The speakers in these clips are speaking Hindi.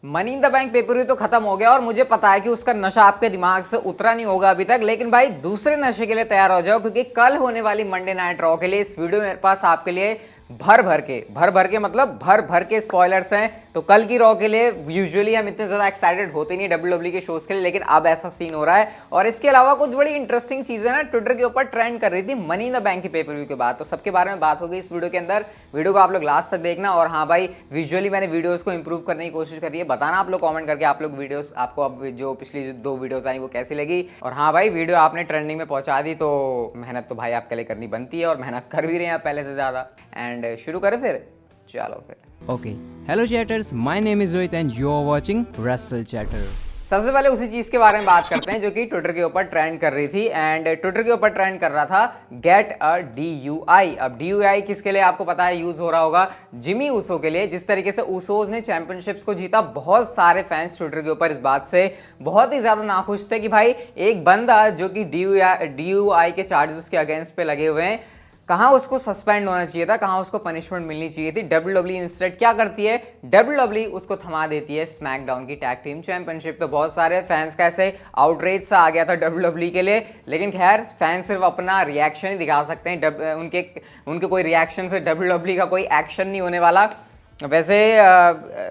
Money in the bank pay per view तो खत्म हो गया और मुझे पता है कि उसका नशा आपके दिमाग से उतरा नहीं होगा अभी तक, लेकिन भाई दूसरे नशे के लिए तैयार हो जाओ क्योंकि कल होने वाली मंडे नाइट रॉ के लिए इस वीडियो में मेरे पास आपके लिए भर भर के मतलब भर के स्पॉयलर्स हैं। तो कल की रॉ के लिए यूजुअली हम इतने ज्यादा एक्साइटेड होते नहीं डब्ल्यूडब्ल्यू के शोज के लिए, लेकिन अब ऐसा सीन हो रहा है। और इसके अलावा कुछ बड़ी इंटरेस्टिंग चीजें ना ट्विटर के ऊपर ट्रेंड कर रही थी मनी इन द बैंक के पेपर व्यू के बाद, तो सबके बारे में बात होगी इस वीडियो के अंदर। वीडियो को आप लोग लास्ट तक देखना। और हाँ भाई, विजुअली मैंने वीडियोस को इंप्रूव करने की कोशिश करी है, बताना आप लोग कमेंट करके आप लोग वीडियोस आपको अब जो पिछली 2 वीडियोस आई वो कैसी लगी। और हाँ भाई, वीडियो आपने ट्रेंडिंग में पहुंचा दी तो मेहनत तो भाई आपके लिए करनी बनती है और मेहनत कर भी रहे हैं पहले से ज्यादा। एंड शुरू करें फिर, चलो फिर। Okay. Hello chatters, my name is Rohit and you are watching Russell Chatter. सबसे पहले उसी चीज के बारे में बात करते हैं जो कि ट्विटर के ऊपर ट्रेंड कर रही थी। एंड ट्विटर के ऊपर ट्रेंड कर रहा था गेट अ DUI। अब DUI किसके लिए आपको पता है यूज हो रहा होगा? जिमी ऊसो के लिए। जिस तरीके से ऊसोज ने चैंपियनशिप्स को जीता, बहुत सारे फैंस ट्विटर के ऊपर इस बात से बहुत ही ज्यादा नाखुश थे कि भाई एक बंदा जो कि DUI के चार्जेस उसके अगेंस्ट पे लगे हुए हैं, कहाँ उसको सस्पेंड होना चाहिए था, कहाँ उसको पनिशमेंट मिलनी चाहिए थी। डब्ल्यूडब्ल्यू इंस्टेड क्या करती है, डब्ल्यूडब्ल्यू उसको थमा देती है स्मैकडाउन की टैग टीम चैंपियनशिप। तो बहुत सारे फैंस का ऐसे आउटरेज सा आ गया था डब्ल्यूडब्ल्यू के लिए, लेकिन खैर फैंस सिर्फ अपना रिएक्शन ही दिखा सकते हैं। उनके कोई रिएक्शन से डब्ल्यूडब्ल्यू का कोई एक्शन नहीं होने वाला। वैसे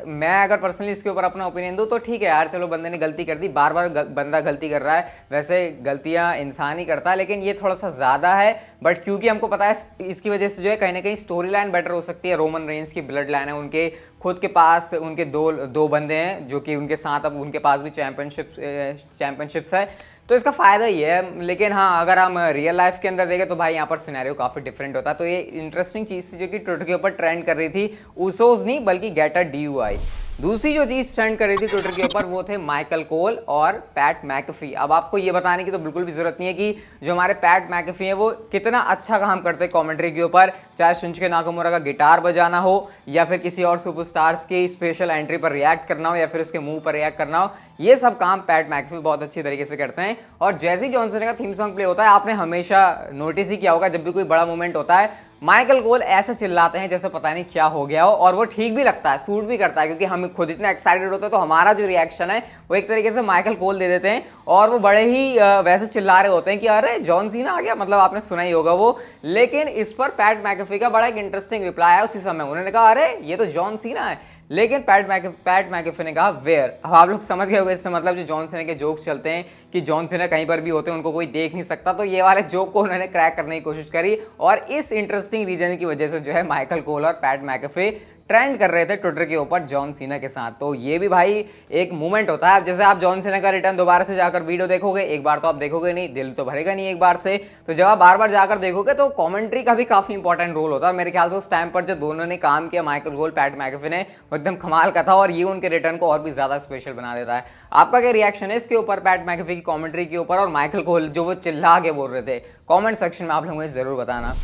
मैं अगर पर्सनली इसके ऊपर अपना ओपिनियन दूं तो ठीक है यार, चलो बंदे ने गलती कर दी, बार बार बंदा गलती कर रहा है, वैसे गलतियां इंसान ही करता है, लेकिन ये थोड़ा सा ज़्यादा है। बट क्योंकि हमको पता है इसकी वजह से जो है कहीं ना कहीं स्टोरी लाइन बेटर हो सकती है। रोमन रेंस की ब्लड लाइन है, उनके खुद के पास उनके दो बंदे हैं जो कि उनके साथ अब उनके पास भी चैंपियनशिप्स है, तो इसका फायदा ही है। लेकिन हाँ, अगर हम रियल लाइफ के अंदर देखें तो भाई यहाँ पर सिनेरियो काफी डिफरेंट होता है। तो ये इंटरेस्टिंग चीज थी जो कि ट्विटर के ऊपर ट्रेंड कर रही थी, ऊसोज नहीं बल्कि गेट अ DUI। दूसरी जो चीज ट्रेंड कर रही थी ट्विटर के ऊपर वो थे माइकल कोल और पैट मैकेफी। अब आपको ये बताने की तो बिल्कुल भी जरूरत नहीं है कि जो हमारे पैट मैकेफी है वो कितना अच्छा काम करते हैं कमेंट्री के ऊपर, चाहे शिंजुके नाकामुरा का गिटार बजाना हो या फिर किसी और सुपरस्टार्स की स्पेशल एंट्री पर रिएक्ट करना हो या फिर उसके मुंह पर रिएक्ट करना हो, ये सब काम पैट मैकेफी बहुत अच्छी तरीके से करते हैं। और जैसी जॉनसन का थीम सॉन्ग प्ले होता है, आपने हमेशा नोटिस ही किया होगा जब भी कोई बड़ा मोमेंट होता है माइकल कोल ऐसे चिल्लाते हैं जैसे पता नहीं क्या हो गया हो, और वो ठीक भी लगता है, सूट भी करता है, क्योंकि हम खुद इतने एक्साइटेड होते हैं तो हमारा जो रिएक्शन है वो एक तरीके से माइकल कोल दे देते हैं और वो बड़े ही वैसे चिल्ला रहे होते हैं कि अरे जॉन सीना आ गया, मतलब आपने सुना ही होगा वो। लेकिन इस पर पैट मैकेफी का बड़ा एक इंटरेस्टिंग रिप्लाई आया उसी समय, उन्होंने कहा अरे ये तो जॉन सीना है, लेकिन पैट मैकेफी ने कहा वेयर। अब आप लोग समझ गए होंगे इससे मतलब जो जॉन सीना के जोक्स चलते हैं कि जॉन सीना कहीं पर भी होते हैं उनको कोई देख नहीं सकता, तो ये वाले जोक को उन्होंने क्रैक करने की कोशिश करी और इस इंटरेस्टिंग रीजन की वजह से जो है माइकल कोल और पैट मैकेफी ट्रेंड कर रहे थे ट्विटर के ऊपर जॉन सीना के साथ। तो ये भी भाई एक मूवमेंट होता है। अब जैसे आप जॉन सीना का रिटर्न दोबारा से जाकर वीडियो देखोगे, एक बार तो आप देखोगे नहीं, दिल तो भरेगा नहीं एक बार से, तो जब आप बार बार जाकर देखोगे तो कमेंट्री का भी काफी इंपॉर्टेंट रोल होता है। मेरे ख्याल से उस टाइम पर जो दोनों ने काम किया माइकल कोल पैट मैकेफी ने, वो एकदम कमाल का था और ये उनके रिटर्न को और भी ज्यादा स्पेशल बना देता है। आपका क्या रिएक्शन है इसके ऊपर, पैट मैकेफी की कॉमेंट्री के ऊपर और माइकल कोल जो वो चिल्ला के बोल रहे थे? कॉमेंट सेक्शन में आप लोग मुझे जरूर बताना।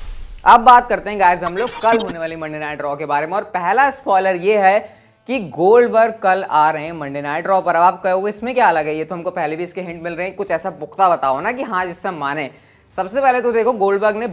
अब बात करते हैं गाइस हम लोग कल होने वाली मंडे नाइट रॉ के बारे में, और पहला स्पॉइलर ये है कि गोल्डबर्ग कल आ रहे हैं मंडे नाइट रॉ पर। अब आप कहोगे इसमें क्या अलग है, ये तो हमको पहले भी इसके हिंट मिल रहे हैं, कुछ ऐसा पुख्ता बताओ ना कि हाँ जिससे हम माने। सबसे पहले तो देखो गोल्डबर्ग ने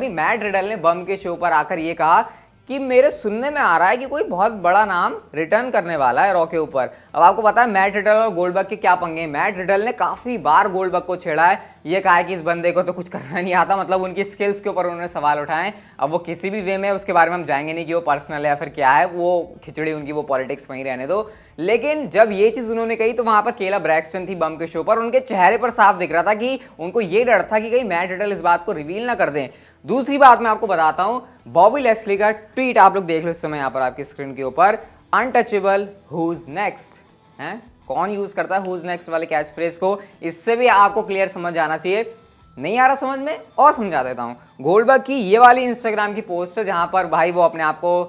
मैट रिडल ने बम के शो पर आकर ये कहा कि मेरे सुनने में आ रहा है कि कोई बहुत बड़ा नाम रिटर्न करने वाला है रॉ के ऊपर। अब आपको पता है मैट रिडल और गोल्डबर्ग के क्या पंगे हैं। मैट रिडल ने काफी बार गोल्डबर्ग को छेड़ा है, ये कहा है कि इस बंदे को तो कुछ करना नहीं आता, मतलब उनकी स्किल्स के ऊपर उन्होंने सवाल उठाए। अब वो किसी भी वे में उसके बारे में हम जाएंगे नहीं कि वो पर्सनल है या फिर क्या है, वो खिचड़ी उनकी, वो पॉलिटिक्स वहीं रहने दो। लेकिन जब ये चीज उन्होंने कही तो वहां पर केला ब्रैक्सटन थी बम के शो पर, उनके चेहरे पर साफ दिख रहा था कि उनको ये डर था कि कहीं मैट रिडल इस बात को रिवील ना कर दें। दूसरी बात मैं आपको बताता हूं, बॉबी लेस्ली का ट्वीट आप लोग देख लो इस समय यहाँ पर आपकी स्क्रीन के ऊपर, अनटचेबल हुज नेक्स्ट है, कौन यूज करता है हुज नेक्स्ट वाले कैच फ्रेज को, इससे भी आपको क्लियर समझ आना चाहिए। नहीं आ रहा समझ में, और समझा देता हूं। गोल्डबर्ग की ये वाली इंस्टाग्राम की पोस्ट है जहां पर भाई वो अपने आप को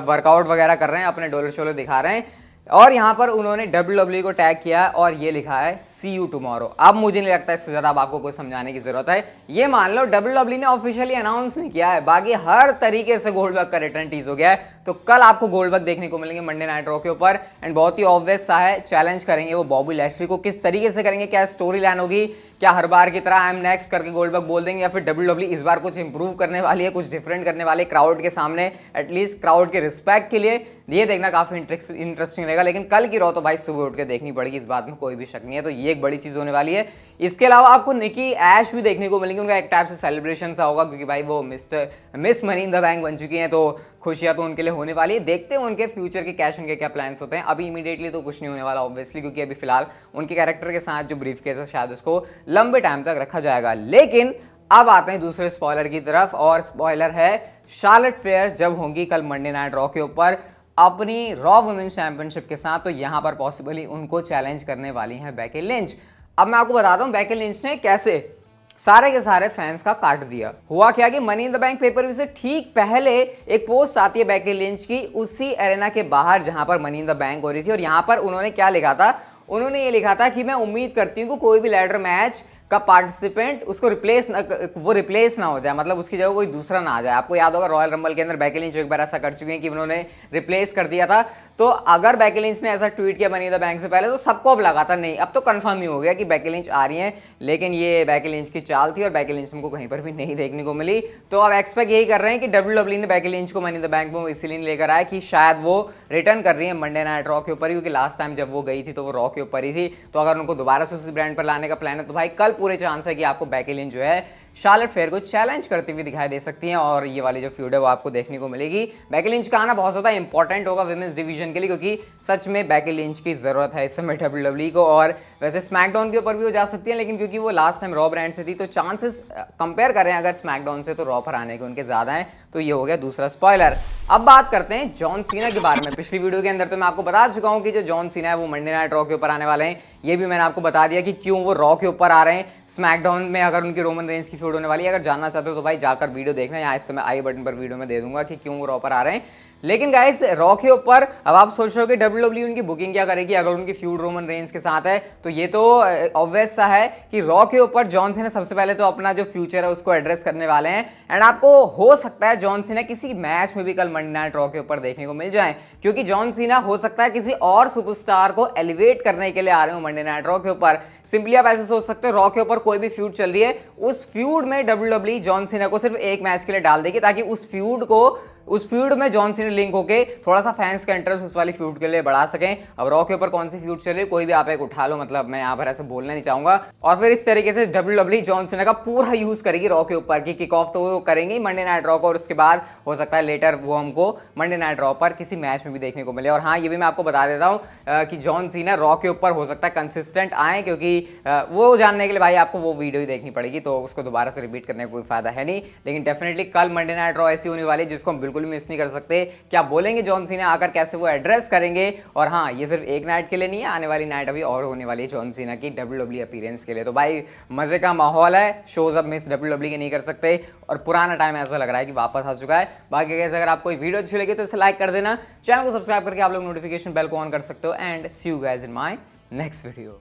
वर्कआउट वगैरह कर रहे हैं, अपने डोलर शोलर दिखा रहे हैं, और यहाँ पर उन्होंने डब्ल्यूडब्ल्यू को टैग किया और ये लिखा है सी यू टुमारो। अब मुझे नहीं लगता इससे ज्यादा अब आपको कोई समझाने की जरूरत है, ये मान लो डब्ल्यूडब्ल्यू ने ऑफिशियली अनाउंस नहीं किया है, बाकी हर तरीके से गोल्डबर्ग का रिटर्न टीज हो गया है। तो कल आपको गोल्डबर्ग देखने को मिलेंगे मंडे नाइट रॉ के ऊपर, एंड बहुत ही ऑब्वियस सा है, चैलेंज करेंगे वो बॉबी लैशली को। किस तरीके से करेंगे, क्या स्टोरी लाइन होगी, क्या हर बार की तरह आई एम नेक्स्ट करके गोल्डबर्ग बोल देंगे, या फिर डब्ल्यूडब्ल्यू इस बार कुछ इंप्रूव करने वाली है, कुछ डिफरेंट करने वाले क्राउड के सामने, एटलीस्ट क्राउड के रिस्पेक्ट के लिए, ये देखना काफी इंटरेस्टिंग रहेगा। लेकिन कल की रॉ तो भाई सुबह उठ के देखनी पड़ेगी, इस बात में कोई भी शक नहीं है। तो ये एक बड़ी चीज होने वाली है। इसके अलावा आपको निकी ऐश भी देखने को मिलेंगे, उनका एक टाइप से सेलिब्रेशन सा होगा, क्योंकि भाई वो miss money in the bank बन चुकी हैं, तो खुशियां तो उनके लिए होने वाली है। देखते हैं उनके फ्यूचर के कैश उनके क्या प्लान्स होते हैं। अभी इमीडिएटली तो कुछ नहीं होने वाला ऑब्वियसली, क्योंकि अभी फिलहाल उनके कैरेक्टर के साथ जो ब्रीफ केस है शायद उसको लंबे टाइम तक रखा जाएगा। लेकिन अब आते हैं दूसरे स्पॉइलर की तरफ, और स्पॉइलर है शार्लेट फ्लेयर जब होंगी कल मंडे नाइट रॉ के ऊपर अपनी रॉ वुमेन्स चैंपियनशिप के साथ, तो यहां पर पॉसिबली उनको चैलेंज करने वाली हैं बेकी लिंच। अब मैं आपको बताता हूं बेकी लिंच ने कैसे सारे के सारे फैंस का काट दिया। हुआ क्या कि money in the bank pay per view से ठीक पहले एक पोस्ट आती है बेकी लिंच की उसी एरेना के बाहर जहां पर मनी इन द बैंक हो रही थी, और यहां पर उन्होंने क्या लिखा था, उन्होंने ये लिखा था कि मैं उम्मीद करती हूँ कि कोई भी लैडर मैच का पार्टिसिपेंट उसको रिप्लेस ना हो जाए, मतलब उसकी जगह कोई दूसरा ना आ जाए। आपको याद होगा रॉयल रंबल के अंदर बेकी लिंच एक बार ऐसा कर चुके हैं कि उन्होंने रिप्लेस कर दिया था। तो अगर बेकी लिंच ने ऐसा ट्वीट किया मनी द बैंक से पहले, तो सबको अब लगा था नहीं, अब तो कंफर्म ही हो गया कि बेकी लिंच आ रही हैं। लेकिन ये बेकी लिंच की चाल थी और बेकी लिंच हमको कहीं पर भी नहीं देखने को मिली। तो अब एक्सपेक्ट यही कर रहे हैं कि WWE ने बेकी लिंच को मनी द बैंक में इसीलिए लेकर आया कि शायद वो रिटर्न कर रही है मंडे नाइट रॉ के ऊपर, क्योंकि लास्ट टाइम जब वो गई थी तो वो रॉ के ऊपर ही थी। तो अगर उनको दोबारा से उसी ब्रांड पर लाने का प्लान है, तो भाई कल पूरे चांस है कि आपको बेकी लिंच जो है शार्लेट फ्लेयर को चैलेंज करती हुई दिखाई दे सकती हैं, और ये वाली जो फ्यूड है वो आपको देखने को मिलेगी। बेकी लिंच का आना बहुत ज्यादा इंपॉर्टेंट होगा विमेंस डिवीजन के लिए, क्योंकि सच में बेकी लिंच की जरूरत है इस समय WWE को। और वैसे स्मैकडाउन के ऊपर भी वो जा सकती है, लेकिन क्योंकि वो लास्ट टाइम रॉ ब्रांड से थी, तो चांसेस कंपेयर करें अगर स्मैकडाउन से तो रॉ पर आने के उनके ज्यादा हैं। तो ये हो गया दूसरा स्पॉइलर। अब बात करते हैं जॉन सीना के बारे में। पिछली वीडियो के अंदर तो मैं आपको बता चुका हूं कि जो जॉन सीना है वो मंडे नाइट रॉ के ऊपर आने वाले हैं। ये भी मैंने आपको बता दिया कि क्यों वो रॉ के ऊपर आ रहे हैं। स्मैकडाउन में अगर उनकी रोमन रेंज की फ्यूड होने वाली है, अगर जानना चाहते हो तो भाई जाकर वीडियो देखना, यहाँ इस समय आई बटन पर वीडियो में दे दूंगा कि क्यों वो रॉ पर आ रहे हैं। लेकिन गाइस रॉ के ऊपर अब आप सोच रहे हो कि WWE उनकी बुकिंग क्या करेगी अगर उनकी फ्यूड रोमन रेंज के साथ है, तो ये तो ऑब्वियस सा है कि रॉ के ऊपर जॉन सीना सबसे पहले तो अपना जो फ्यूचर है उसको एड्रेस करने वाले हैं। एंड आपको हो सकता है जॉन सीना किसी मैच में भी कल मंडे नाइट रॉ के ऊपर देखने को मिल जाए, क्योंकि जॉन सीना हो सकता है किसी और सुपरस्टार को एलिवेट करने के लिए आ रहे हो मंडे नाइट रॉ के ऊपर। सिंपली आप ऐसे सोच सकते हो रॉ के ऊपर कोई भी फ्यूड चल रही है, उस फ्यूड में WWE जॉन सीना को सिर्फ एक मैच के लिए डाल देगी, ताकि उस फ्यूड में जॉन सीना लिंक होके थोड़ा सा फैंस का इंटरेस्ट उस वाली फ्यूड के लिए बढ़ा सकें। अब रॉ के ऊपर कौन सी फ्यूड चल रही है कोई भी आप एक उठा लो, मतलब मैं यहाँ पर ऐसे बोलना नहीं चाहूंगा। और फिर इस तरीके से WWE जॉन सीना का पूरा यूज करेगी रॉ के ऊपर की किक ऑफ तो वो करेंगे मंडे नाइट रॉ को, और उसके बाद हो सकता है लेटर वो हमको मंडे नाइट रॉ पर किसी मैच में भी देखने को मिले। और हाँ ये भी मैं आपको बता देता हूँ कि जॉन सीना रॉ के ऊपर हो सकता है कंसिस्टेंट आए, क्योंकि वो जानने के लिए भाई आपको वो वीडियो ही देखनी पड़ेगी, तो उसको दोबारा से रिपीट करने का कोई फायदा है नहीं। लेकिन डेफिनेटली कल मंडे नाइट रॉ ऐसी होने वाली है जिसको हम बिल्कुल मिस नहीं कर सकते। क्या बोलेंगे जॉन सीना आकर, कैसे वो एड्रेस करेंगे। और हाँ ये सिर्फ एक नाइट के लिए नहीं है, आने वाली नाइट अभी और होने वाली है जॉन सीना की WWE अपीयरेंस के लिए। तो भाई मजे का माहौल है, शोज अब मिस WWE के नहीं कर सकते, और पुराना टाइम ऐसा लग रहा है कि वापस आ चुका है। बाकी कैसे अगर आपको वीडियो अच्छी लगी तो इसे लाइक कर देना, चैनल को सब्सक्राइब करके आप लोग नोटिफिकेशन बेल को ऑन कर सकते हो। And see you guys in my next video.